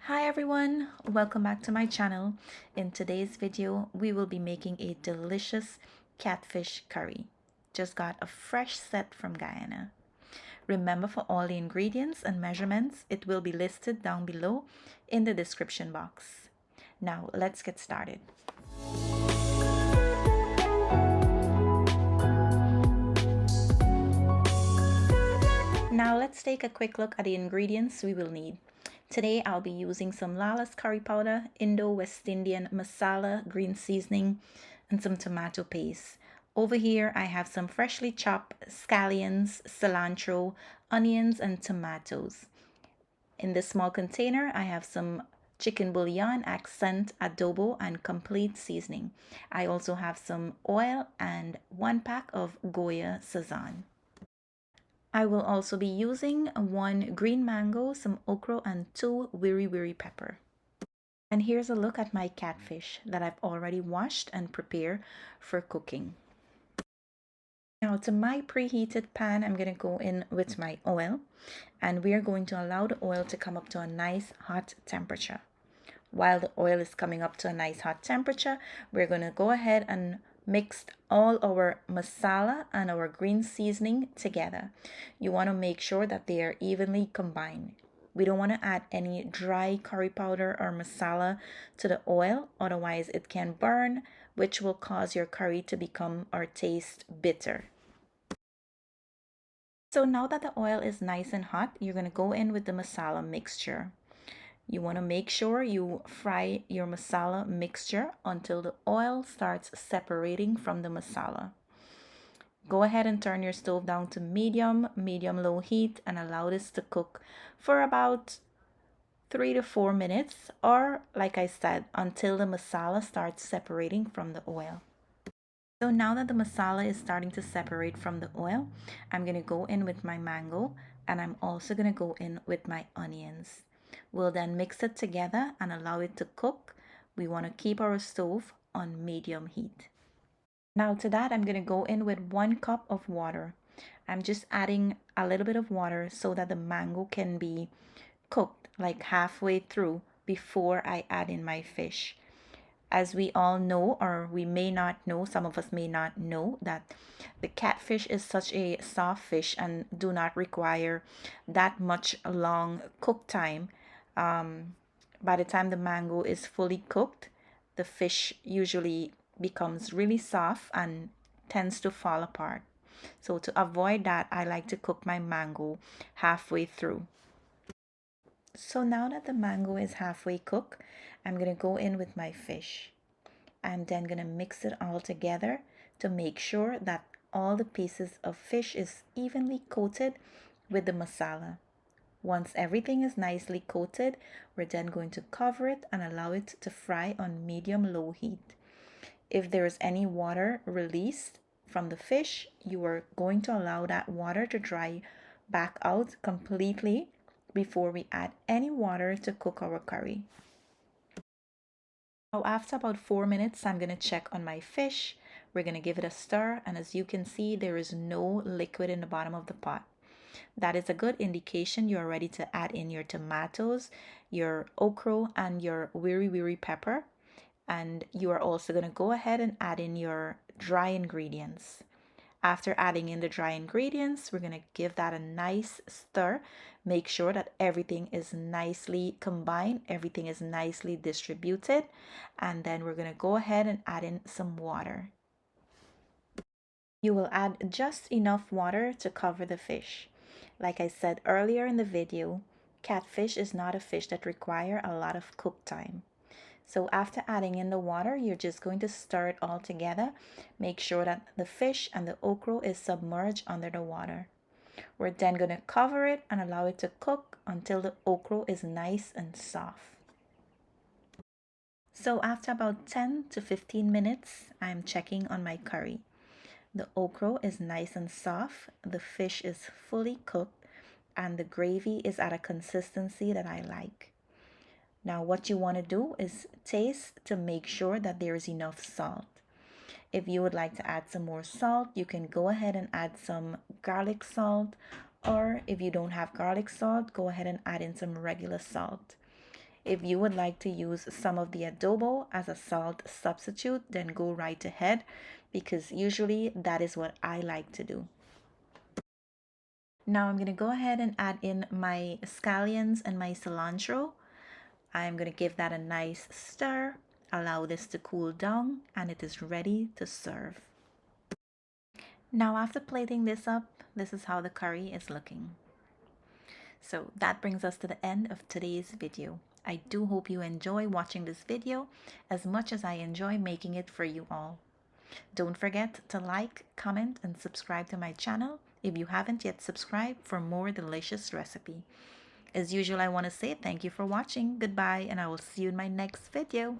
Hi everyone, welcome back to my channel. In today's video, we will be making a delicious catfish curry. Just got a fresh set from Guyana. Remember, for all the ingredients and measurements, it will be listed down below in the description box. Now let's get started. Now let's take a quick look at the ingredients we will need. Today I'll be using some Lala's curry powder, Indo-West Indian masala, green seasoning, and some tomato paste. Over here I have some freshly chopped scallions, cilantro, onions, and tomatoes. In this small container I have some chicken bouillon, accent, adobo, and complete seasoning. I also have some oil and 1 pack of Goya Sazon. I will also be using 1 green mango, some okra, and 2 Wir Wir Pepper. And here's a look at my catfish that I've already washed and prepared for cooking. Now to my preheated pan, I'm going to go in with my oil, and we are going to allow the oil to come up to a nice hot temperature. While the oil is coming up to a nice hot temperature, we're going to go ahead and mix all our masala and our green seasoning together. You want to make sure that they are evenly combined. We don't want to add any dry curry powder or masala to the oil, otherwise it can burn, which will cause your curry to become or taste bitter. So now that the oil is nice and hot, you're going to go in with the masala mixture. You want to make sure you fry your masala mixture until the oil starts separating from the masala. Go ahead and turn your stove down to medium-low heat and allow this to cook for about 3 to 4 minutes, or like I said, until the masala starts separating from the oil. So now that the masala is starting to separate from the oil, I'm going to go in with my mango, and I'm also going to go in with my onions. We'll then mix it together and allow it to cook. We want to keep our stove on medium heat. Now to that, I'm going to go in with 1 cup of water. I'm just adding a little bit of water so that the mango can be cooked like halfway through before I add in my fish. As we all know, or we may not know, some of us may not know, that the catfish is such a soft fish and do not require that much long cook time. By the time the mango is fully cooked, the fish usually becomes really soft and tends to fall apart. So to avoid that, I like to cook my mango halfway through. So now that the mango is halfway cooked, I'm going to go in with my fish. I'm then going to mix it all together to make sure that all the pieces of fish is evenly coated with the masala. Once everything is nicely coated, we're then going to cover it and allow it to fry on medium-low heat. If there is any water released from the fish, you are going to allow that water to dry back out completely before we add any water to cook our curry. Now after about 4 minutes, I'm going to check on my fish. We're going to give it a stir, and as you can see, there is no liquid in the bottom of the pot. That is a good indication you're ready to add in your tomatoes, your ochro, and your Wir Wir Pepper. And you are also going to go ahead and add in your dry ingredients. After adding in the dry ingredients, we're going to give that a nice stir. Make sure that everything is nicely combined, everything is nicely distributed, and then we're going to go ahead and add in some water. You will add just enough water to cover the fish. Like I said earlier in the video, catfish is not a fish that requires a lot of cook time. So after adding in the water, you're just going to stir it all together. Make sure that the fish and the okra is submerged under the water. We're then going to cover it and allow it to cook until the okra is nice and soft. So after about 10 to 15 minutes, I'm checking on my curry. The okra is nice and soft, the fish is fully cooked, and the gravy is at a consistency that I like. Now what you want to do is taste to make sure that there is enough salt. If you would like to add some more salt, you can go ahead and add some garlic salt, or if you don't have garlic salt, go ahead and add in some regular salt. If you would like to use some of the adobo as a salt substitute, then go right ahead, because usually that is what I like to do. Now I'm going to go ahead and add in my scallions and my cilantro. I'm going to give that a nice stir, allow this to cool down, and it is ready to serve. Now after plating this up, this is how the curry is looking. So that brings us to the end of today's video. I do hope you enjoy watching this video as much as I enjoy making it for you all. Don't forget to like, comment, and subscribe to my channel if you haven't yet subscribed for more delicious recipe. As usual, I want to say thank you for watching, goodbye, and I will see you in my next video.